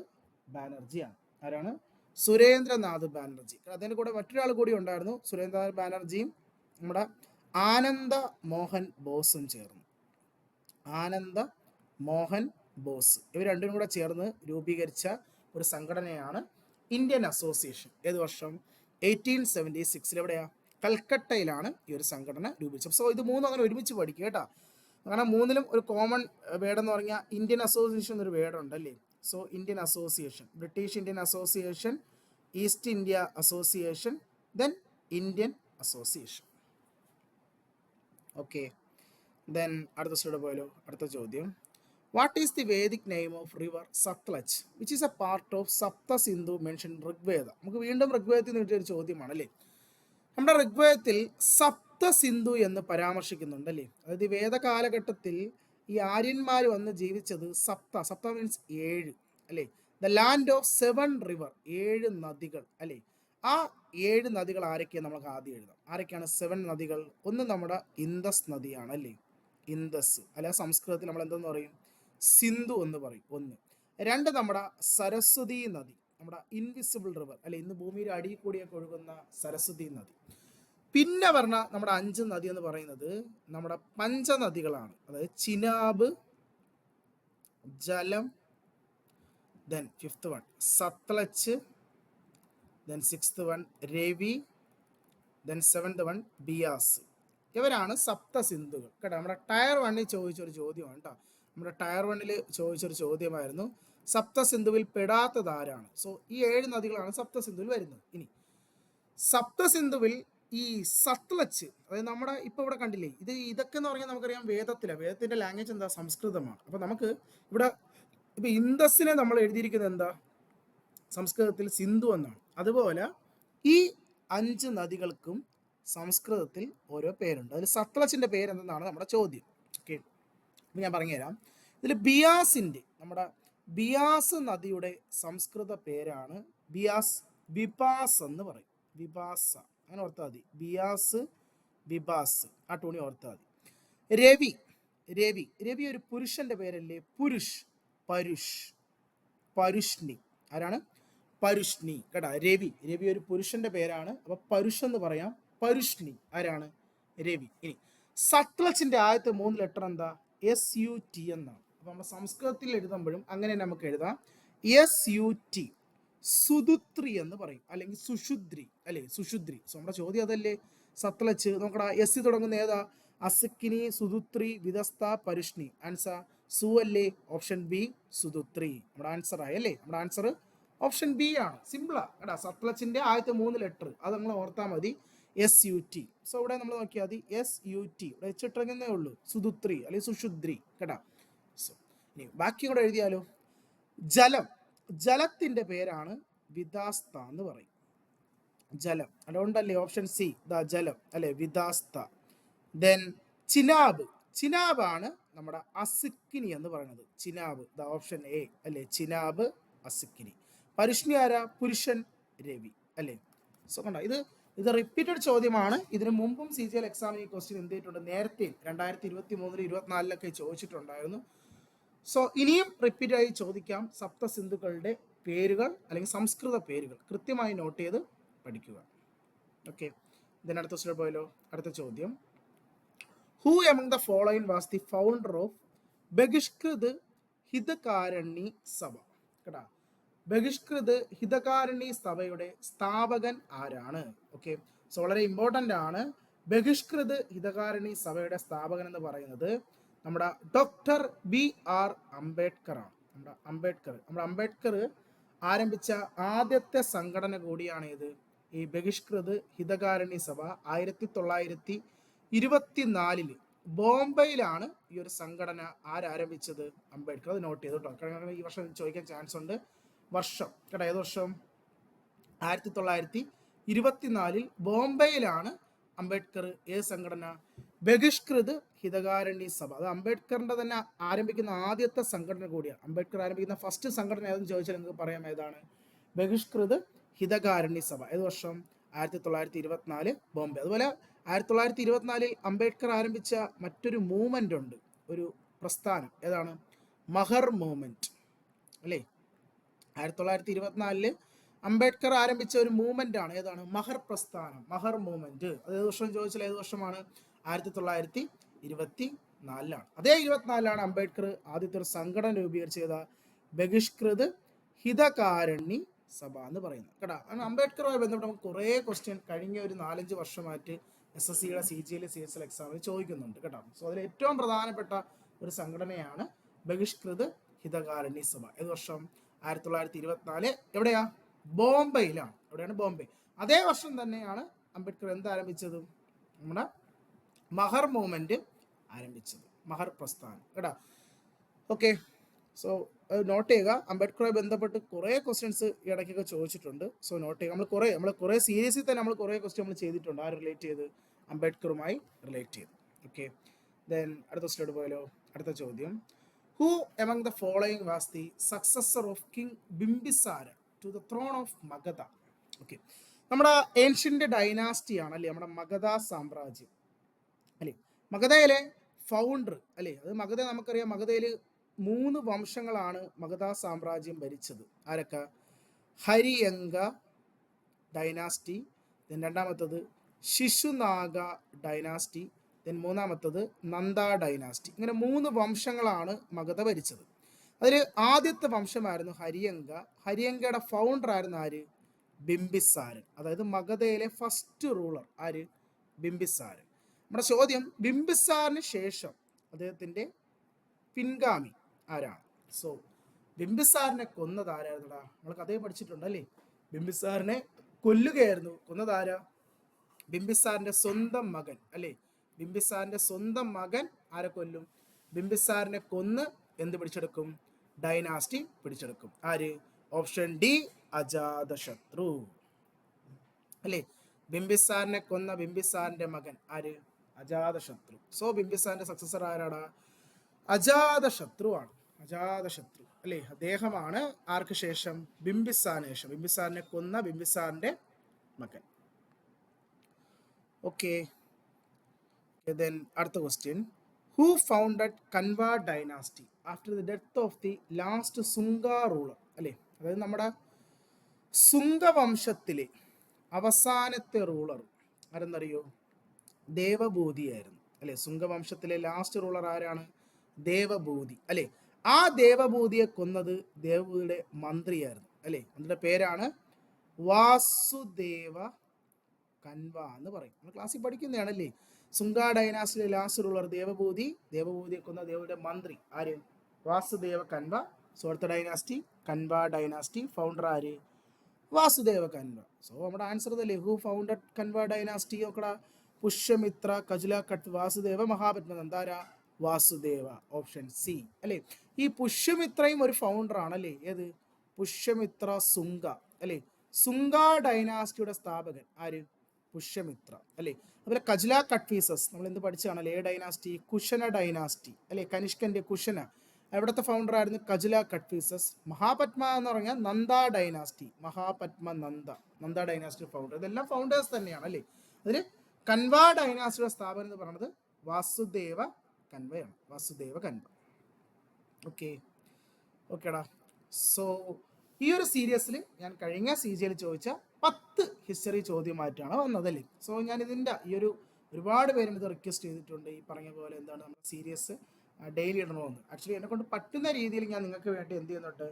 ബാനർജിയാണ്. ആരാണ്, സുരേന്ദ്രനാഥ് ബാനർജി. അതിൻ്റെ കൂടെ മറ്റൊരാൾ കൂടി ഉണ്ടായിരുന്നു, സുരേന്ദ്രനാഥ് ബാനർജിയും നമ്മുടെ ആനന്ദ മോഹൻ ബോസും ചേർന്നു. ആനന്ദ മോഹൻ ബോസ് ഇവർ രണ്ടും കൂടെ ചേർന്ന് രൂപീകരിച്ച ഒരു സംഘടനയാണ് ഇന്ത്യൻ അസോസിയേഷൻ. ഏത് വർഷം, 1876. എവിടെയാ, കൽക്കട്ടയിലാണ് ഈ ഒരു സംഘടന രൂപീകരിച്ചത്. സോ ഇത് മൂന്നും അങ്ങനെ ഒരുമിച്ച് പഠിക്കുക കേട്ടോ. കാരണം മൂന്നിലും ഒരു കോമൺ വേർഡ് എന്ന് പറഞ്ഞാൽ ഇന്ത്യൻ അസോസിയേഷൻ എന്നൊരു വേർഡ് ഉണ്ടല്ലേ. So Indian Association, British Indian Association, East India Association, then Indian Association. Okay, then അടുത്ത സ്റ്റോഡ് പോയാലോ. അടുത്ത ചോദ്യം, what is the Vedic name of river Sutlej which is a part of Sapta Sindhu mention Rigveda. നമുക്ക് വീണ്ടും ഋഗ്വേദത്തിൽ നിന്ന് കിട്ടിയൊരു ചോദ്യമാണ് അല്ലേ. നമ്മുടെ ഋഗ്വേദത്തിൽ സപ്ത സിന്ധു എന്ന് പരാമർശിക്കുന്നുണ്ട് അല്ലേ. അതായത് വേദകാലഘട്ടത്തിൽ ഈ ആര്യന്മാർ വന്ന് ജീവിച്ചത് സപ്ത മീൻസ് 7 അല്ലേ. ദ ലാൻഡ് ഓഫ് 7 റിവർ, 7 നദികൾ അല്ലേ. ആ 7 നദികൾ ആരൊക്കെയാണ് നമുക്ക് ആദ്യം എഴുതാം. ആരൊക്കെയാണ് 7 നദികൾ? ഒന്ന് നമ്മുടെ ഇൻദസ് നദിയാണ് അല്ലേ, ഇൻദസ് അല്ല സംസ്കൃതത്തിൽ നമ്മൾ എന്തെന്ന് പറയും, സിന്ധു എന്ന് പറയും. 1. 2 നമ്മുടെ സരസ്വതി നദി, നമ്മുടെ ഇൻവിസിബിൾ റിവർ അല്ലെ, ഇന്ന് ഭൂമിയുടെ അടിയിൽ കൂടിയൊക്കെ ഒഴുകുന്ന സരസ്വതി നദി. പിന്നെ പറഞ്ഞ നമ്മുടെ 5 നദി എന്ന് പറയുന്നത് നമ്മുടെ പഞ്ചനദികളാണ്. അതായത് ചിനാബ്, ജലം, then 5th one Sutlej, then 6th one Ravi, then 7th one Beas. ഇവരാണ് സപ്ത സിന്ധുകൾ കേട്ടോ. നമ്മുടെ ടയർ 1-ൽ ചോദിച്ചൊരു ചോദ്യമാണ് കേട്ടോ. നമ്മുടെ ടയർ 1-ൽ ചോദിച്ചൊരു ചോദ്യമായിരുന്നു, സപ്ത സിന്ധുവിൽ പെടാത്തത് ആരാണ്? സോ ഈ 7 നദികളാണ് സപ്ത സിന്ധുവിൽ വരുന്നത്. ഇനി സപ്ത സിന്ധുവിൽ ഈ സത്ലജ്, അതായത് നമ്മുടെ ഇപ്പോൾ ഇവിടെ കണ്ടില്ലേ, ഇതൊക്കെ എന്ന് പറഞ്ഞാൽ നമുക്കറിയാം വേദത്തിൻ്റെ ലാംഗ്വേജ് എന്താ, സംസ്കൃതമാണ്. അപ്പോൾ നമുക്ക് ഇവിടെ ഇപ്പോൾ ഇൻഡസിനെ നമ്മൾ എഴുതിയിരിക്കുന്നത് എന്താ, സംസ്കൃതത്തിൽ സിന്ധു എന്നാണ്. അതുപോലെ ഈ 5 നദികൾക്കും സംസ്കൃതത്തിൽ ഓരോ പേരുണ്ട്. അതിൽ സത്ലജിൻ്റെ പേരെന്തെന്നാണ് നമ്മുടെ ചോദ്യം. ഓക്കെ, അപ്പോൾ ഞാൻ പറഞ്ഞുതരാം. ഇതിൽ നമ്മുടെ ബിയാസ് നദിയുടെ സംസ്കൃത പേരാണ് ബിപാസ് എന്ന് പറയും. വിപാസ, അങ്ങനെ ഓർത്താൽ മതി. ബിയാസ്, ബിപാസ്, ആ ടൂണി ഓർത്താൽ മതി. രവി ഒരു പുരുഷന്റെ പേരല്ലേ, പരുഷ്ണി. ആരാണ്? പരുഷ്ണി. കേട്ടാ, രവി ഒരു പുരുഷന്റെ പേരാണ്. അപ്പൊ പരുഷ് എന്ന് പറയാം. പരുഷ്ണി ആരാണ്? രവി. ഇനി സത്ലജിന്റെ ആദ്യത്തെ 3 ലെറ്റർ എന്താ? SUT എന്നാണ്. അപ്പൊ നമ്മൾ സംസ്കൃതത്തിൽ എഴുതുമ്പോഴും അങ്ങനെ നമുക്ക് എഴുതാം, SUT. സുധുത്രി എന്ന് പറയും, അല്ലെങ്കിൽ സുഷുദ്രി, അല്ലെ, സുഷുദ്രി. സോ നമ്മുടെ ചോദ്യം അതല്ലേ, സത്ലജ്. നോക്കടാ, എസ് തുടങ്ങുന്ന ഏതാ? അസക്കിനി, സുധുത്രി, വിദസ്ത, പരുഷ്ണി. ആൻസർ സു അല്ലേ, ഓപ്ഷൻ ബി, സുധുത്രി. നമ്മുടെ ആൻസർ ആയി അല്ലേ. നമ്മുടെ ആൻസർ ഓപ്ഷൻ ബി ആണ്. സിമ്പിളാ കേട്ടാ. സത്ലജിന്റെ ആദ്യത്തെ 3 ലെറ്റർ അത് നമ്മൾ ഓർത്താൽ മതി, SUT. സോ ഇവിടെ നമ്മൾ നോക്കിയാൽ മതി SUT, ഇവിടെ വെച്ചിട്ടിറങ്ങുന്നേ ഉള്ളൂ, സുധുത്രി അല്ലെങ്കിൽ സുഷുദ്രി. കേട്ടാ. സോ ഇനി ബാക്കി കൂടെ എഴുതിയാലോ. ജലത്തിന്റെ പേരാണ് വിദാസ്ത എന്ന് പറയും. ജലം, അതുകൊണ്ടല്ലേ ഓപ്ഷൻ സി, ജലം അല്ലെ, വിദാസ്ത. ദെൻ ചിനാബാണ് നമ്മുടെ അസിക്കിനി എന്ന് പറയുന്നത്. ചിനാബ്, ഓപ്ഷൻ എ അല്ലെ, ചിനാബ്, അസിക്കിനി. പരുഷ്ണി ആരാ? പുരുഷൻ, രവി അല്ലെ. സോ കണ്ട, ഇത് റിപ്പീറ്റഡ് ചോദ്യമാണ്. ഇതിനു മുമ്പും CGL എക്സാമിന് ഈ ക്വസ്റ്റ്യൻ എന്ത് ചെയ്തിട്ടുണ്ട്, നേരത്തെ 2023, 2024 ചോദിച്ചിട്ടുണ്ടായിരുന്നു. സോ ഇനിയും റിപ്പീറ്റായി ചോദിക്കാം. സപ്തസിന്ധുക്കളുടെ പേരുകൾ അല്ലെങ്കിൽ സംസ്കൃത പേരുകൾ കൃത്യമായി നോട്ട് ചെയ്ത് പഠിക്കുക. ഓക്കെ, ഇതിനടുത്ത സ്റ്റെപ്പ് പോയല്ലോ. അടുത്ത ചോദ്യം, who among the following was the founder of Bahishkrit Hitakarini Sabha? കേട്ടാ, ബഹിഷ്കൃത് ഹിതകാരണി സഭയുടെ സ്ഥാപകൻ ആരാണ്? ഓക്കെ, സോ വളരെ ഇമ്പോർട്ടൻ്റ് ആണ്. ബഹിഷ്കൃത് ഹിതകാരണി സഭയുടെ സ്ഥാപകൻ എന്ന് പറയുന്നത് നമ്മുടെ ഡോക്ടർ BR അംബേദ്കർ ആണ്. നമ്മുടെ അംബേദ്കർ ആരംഭിച്ച ആദ്യത്തെ സംഘടന കൂടിയാണ് ഇത്, ഈ ബഹിഷ്കൃത് ഹിതകാരണി സഭ. 1924 ബോംബെയിലാണ് ഈ ഒരു സംഘടന ആരംഭിച്ചത്, അംബേദ്കർ. അത് നോട്ട് ചെയ്തു കേട്ടോ, കാരണം ഈ വർഷം ചോദിക്കാൻ ചാൻസ് ഉണ്ട്. വർഷം കേട്ടോ, ഏത് വർഷം? 1924 ബോംബെയിലാണ് അംബേദ്കർ ഏത് സംഘടന? ബഹിഷ്കൃത് ഹിതകാരണി സഭ. അത് അംബേദ്കറിന്റെ തന്നെ ആരംഭിക്കുന്ന ആദ്യത്തെ സംഘടന കൂടിയാണ്. അംബേദ്കർ ആരംഭിക്കുന്ന ഫസ്റ്റ് സംഘടന ഏതെന്ന് ചോദിച്ചാൽ നിങ്ങൾക്ക് പറയാം ഏതാണ്? ബഹിഷ്കൃത് ഹിതകാരണി സഭ. ഏത് വർഷം? 1924 ബോംബെ. അതുപോലെ 1924 അംബേദ്കർ ആരംഭിച്ച മറ്റൊരു മൂവ്മെന്റ് ഉണ്ട്, ഒരു പ്രസ്ഥാനം. ഏതാണ്? മഹർ മൂവ്മെന്റ് അല്ലേ. 1924 അംബേദ്കർ ആരംഭിച്ച ഒരു മൂവ്മെന്റ് ആണ്. ഏതാണ്? മഹർ പ്രസ്ഥാനം, മഹർ മൂവ്മെന്റ്. അത് ഏത് വർഷം ചോദിച്ചാൽ ഏത് വർഷമാണ്? 1924. അതേ 24 അംബേദ്കർ ആദ്യത്തെ ഒരു സംഘടന രൂപീകരിച്ചത്, ബഹിഷ്കൃത് ഹിതകാരണി സഭ എന്ന് പറയുന്നത്. കേട്ടോ, അംബേദ്കറുമായി ബന്ധപ്പെട്ട് നമുക്ക് കുറേ ക്വസ്റ്റ്യൻ കഴിഞ്ഞ ഒരു 4-5 വർഷമായിട്ട് SSCയുടെ CGL CSL എക്സാമിൽ ചോദിക്കുന്നുണ്ട് കേട്ടോ. സോ അതിൽ ഏറ്റവും പ്രധാനപ്പെട്ട ഒരു സംഘടനയാണ് ബഹിഷ്കൃത് ഹിതകാരണി സഭ. ഏത് വർഷം? 1924. എവിടെയാ? ബോംബെയിലാണ്. എവിടെയാണ്? ബോംബെ. അതേ വർഷം തന്നെയാണ് അംബേദ്കർ എന്താരംഭിച്ചത്? നമ്മുടെ മഹർ മൂവ്മെന്റ് ആരംഭിച്ചത്, മഹർ പ്രസ്ഥാനം. കേട്ടോ. ഓക്കെ, സോ നോട്ട് ചെയ്യുക. അംബേദ്കറുമായി ബന്ധപ്പെട്ട് കുറേ ക്വസ്റ്റ്യൻസ് ഇടയ്ക്കൊക്കെ ചോദിച്ചിട്ടുണ്ട്. സോ നോട്ട് ചെയ്യുക. നമ്മൾ കുറേ സീരീസിൽ തന്നെ നമ്മൾ കുറേ ക്വസ്റ്റ്യൻ നമ്മൾ ചെയ്തിട്ടുണ്ട്. ആ റിലേറ്റ് ചെയ്ത് അംബേദ്കറുമായി റിലേറ്റ് ചെയ്ത്. ഓക്കെ, ദെൻ അടുത്ത സ്റ്റേഡ് പോയാലോ. അടുത്ത ചോദ്യം, who among the following was the successor of king Bimbisara to the throne of Magadha? Okay, നമ്മുടെ ഏൻഷ്യന്റ് ഡൈനാസ്റ്റി ആണ് അല്ലേ, നമ്മുടെ മഗധ സാമ്രാജ്യം അല്ലേ. മഗധയിലെ ഫൗണ്ടർ അല്ലേ, അത് മഗധ നമുക്കറിയാം. മഗധയിൽ 3 വംശങ്ങളാണ് മഗധ സാമ്രാജ്യം ഭരിച്ചത്. ആരൊക്കെ? ഹരിയങ്ക ഡൈനാസ്റ്റി, ദെൻ രണ്ടാമത്തത് ശിശുനാഗ ഡൈനാസ്റ്റി, ദെൻ മൂന്നാമത്തത് നന്ദ ഡൈനാസ്റ്റി. ഇങ്ങനെ 3 വംശങ്ങളാണ് മഗധ ഭരിച്ചത്. അതിൽ ആദ്യത്തെ വംശമായിരുന്നു ഹരിയങ്ക. ഹരിയങ്കയുടെ ഫൗണ്ടർ ആയിരുന്നു ആര്? ബിംബിസാരൻ. അതായത് മഗധയിലെ ഫസ്റ്റ് റൂളർ ആര്? ബിംബിസാരൻ. നമ്മുടെ ചോദ്യം, ബിംബിസാറിന് ശേഷം അദ്ദേഹത്തിന്റെ പിൻഗാമി ആരാണ്? സോ ബിംബിസാറിനെ കൊന്നത് ആരായിരുന്നടാ? നമ്മൾ കഥയെ പഠിച്ചിട്ടുണ്ടല്ലേ. ബിംബിസാറിനെ കൊല്ലുകയായിരുന്നു. കൊന്നത് ആരാ? ബിംബിസാറിന്റെ സ്വന്തം മകൻ അല്ലേ, ബിംബിസാറിന്റെ സ്വന്തം മകൻ ആരെ കൊല്ലും? ബിംബിസാറിനെ കൊന്ന് എന്ത് പിടിച്ചെടുക്കും? ഡൈനാസ്റ്റി പിടിച്ചെടുക്കും. ആര്? ഓപ്ഷൻ ഡി, അജാതശത്രു അല്ലേ. ബിംബിസാറിനെ കൊന്ന ബിംബിസാറിന്റെ മകൻ ആര്? അജാതശത്രു. സോ ബിംബിസാറിന്റെ സക്സസർ ആരാടാ? അജാതശത്രു ആണ്. അജാതശത്രു അല്ലേ, അദ്ദേഹമാണ് ആർക്ക് ശേഷം? ബിംബിസാറിന് ശേഷം. ബിംബിസാറിനെ കൊന്ന ബിംബിസാറിന്റെ മകൻ. ഓക്കെ, then അടുത്ത question, who founded Kanva dynasty after the death of the last Sunga ruler അല്ലേ, അതായത് നമ്മുടെ സുംഗവംശത്തിലെ അവസാനത്തെ റൂളർ ആരെന്നറിയോ? ദേവഭൂതിയായിരുന്നു അല്ലെ. സുംഗവംശത്തിലെ ലാസ്റ്റ് റൂളർ ആരാണ്? ദേവഭൂതി അല്ലെ. ആ ദേവഭൂതിയെ കൊന്നത് ദേവഭൂതിയുടെ മന്ത്രിയായിരുന്നു അല്ലെ. അതിന്റെ പേരാണ് വാസുദേവ കൻവ എന്ന് പറയും. നമ്മൾ ക്ലാസ്സിൽ പഠിക്കുന്നതാണല്ലേ. സുംഗ ഡൈനാസ്റ്റിയിലെ ലാസ്റ്റ് റൂളർ ദേവഭൂതി, ദേവഭൂതിയെ കൊന്ന ദേവയുടെ മന്ത്രി ആര്? വാസുദേവ കൻവ. സോർത്ത ഡൈനാസ്റ്റി, കൻവ ഡൈനാസ്റ്റി, ഫൗണ്ടർ ആര്? വാസുദേവ കൻവ. സോ നമ്മുടെ ആൻസർ ഇതല്ലേ, ഹു ഫൗണ്ടഡ് കൻവ ഡൈനാസ്റ്റി? നോക്കടാ, പുഷ്യമിത്ര, കജുല കട്ട്, വാസുദേവ, മഹാപത്മനന്ദ. ആരാ? വാസുദേവ. ഓപ്ഷൻ സി അല്ലേ. ഈ പുഷ്യമിത്രയും ഒരു ഫൗണ്ടർ ആണല്ലേ. ഏത്? പുഷ്യമിത്ര സുംഗ അല്ലേ. സുംഗ ഡൈനാസ്റ്റിയുടെ സ്ഥാപകൻ ആര്? പുഷ്യമിത്ര അല്ലേ. അതുപോലെ കജുല കട്ട്ഫീസസ് നമ്മൾ എന്ത് പഠിച്ചതാണല്ലേ? ഏ ഡൈനാസ്റ്റി? കുശന ഡൈനാസ്റ്റി അല്ലേ. കനിഷ്കന്റെ കുശന, എവിടത്തെ ഫൗണ്ടർ ആയിരുന്നു? കജുല കട്ട്ഫീസസ്. മഹാപത്മ എന്ന് പറഞ്ഞാൽ Nanda dynasty, Mahapadma Nanda, Nanda dynasty founder. ഇതെല്ലാം ഫൗണ്ടേഴ്സ് തന്നെയാണ് അല്ലേ. അതിൽ കൻവ ഡൈനാസ്റ്റിയുടെ സ്ഥാപനം എന്ന് പറയുന്നത് വാസുദേവ കൻവയാണ്. വാസുദേവ കൻവ. ഓക്കെ, ഓക്കേടാ. സോ ഈ ഒരു സീരീസിൽ ഞാൻ കഴിഞ്ഞ CGയിൽ ചോദിച്ച 10 ഹിസ്റ്ററി ചോദ്യമായിട്ടാണ് വന്നതല്ലേ. സോ ഞാൻ ഇതിൻ്റെ ഒരുപാട് പേരും ഇത് റിക്വസ്റ്റ് ചെയ്തിട്ടുണ്ട്. ഈ പറഞ്ഞ പോലെ എന്താണ് നമ്മുടെ സീരീസ് ഡെയിലി ഇടണമെന്ന്. ആക്ച്വലി എന്നെ കൊണ്ട് പറ്റുന്ന രീതിയിൽ ഞാൻ നിങ്ങൾക്ക് വേണ്ടി എന്ത് ചെയ്യുന്നുണ്ട്,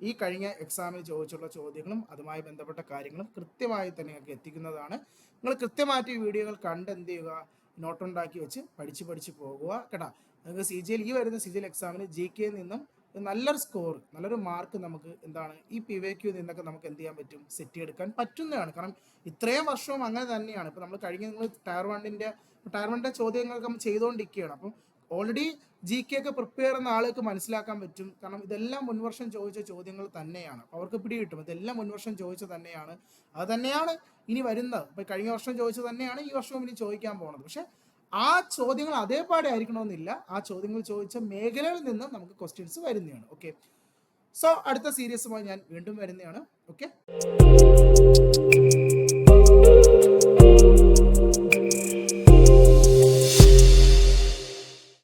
ഈ കഴിഞ്ഞ എക്സാമിന് ചോദിച്ചുള്ള ചോദ്യങ്ങളും അതുമായി ബന്ധപ്പെട്ട കാര്യങ്ങളും കൃത്യമായി തന്നെ നിങ്ങൾക്ക് എത്തിക്കുന്നതാണ്. നിങ്ങൾ കൃത്യമായിട്ട് ഈ വീഡിയോകൾ കണ്ട് എന്ത് ചെയ്യുക, നോട്ട് ഉണ്ടാക്കി വെച്ച് പഠിച്ച് പോകുക കേട്ടോ. നിങ്ങൾക്ക് ഈ വരുന്ന CGL എക്സാമിന് GK നിന്നും നല്ലൊരു സ്കോർ, നല്ലൊരു മാർക്ക് നമുക്ക് എന്താണ് ഈ PVQ നിന്നൊക്കെ നമുക്ക് എന്ത് ചെയ്യാൻ പറ്റും? സെറ്റ് ചെയ്തെടുക്കാൻ പറ്റുന്നതാണ്. കാരണം ഇത്രയും വർഷവും അങ്ങനെ തന്നെയാണ്. ഇപ്പോൾ നമ്മൾ കഴിഞ്ഞ നിങ്ങൾ ടയർ വണ്ണിൻ്റെ ചോദ്യങ്ങളൊക്കെ നമ്മൾ ചെയ്തുകൊണ്ടിരിക്കുകയാണ്. അപ്പം ഓൾറെഡി GK ഒക്കെ പ്രിപ്പയർ ചെയ്യുന്ന ആൾക്ക് മനസ്സിലാക്കാൻ പറ്റും. കാരണം ഇതെല്ലാം മുൻവർഷം ചോദിച്ച ചോദ്യങ്ങൾ തന്നെയാണ്. അപ്പോൾ അവർക്ക് പിടികിട്ടും ഇതെല്ലാം മുൻവർഷം ചോദിച്ച തന്നെയാണ്. അത് തന്നെയാണ് ഇനി വരുന്നത്. ഇപ്പോൾ കഴിഞ്ഞ വർഷം ചോദിച്ചത് തന്നെയാണ് ഈ വർഷവും ഇനി ചോദിക്കാൻ പോകുന്നത്. പക്ഷെ ആ ചോദ്യങ്ങൾ അതേപാടെ ആയിരിക്കണമെന്നില്ല. ആ ചോദ്യങ്ങൾ ചോദിച്ച മേഖലയിൽ നിന്ന് നമുക്ക് ക്വസ്റ്റ്യൻസ് വരുന്നതാണ്. ഓക്കെ, സോ അടുത്ത സീരീസുമായി ഞാൻ വീണ്ടും വരുന്നതാണ്. ഓക്കെ.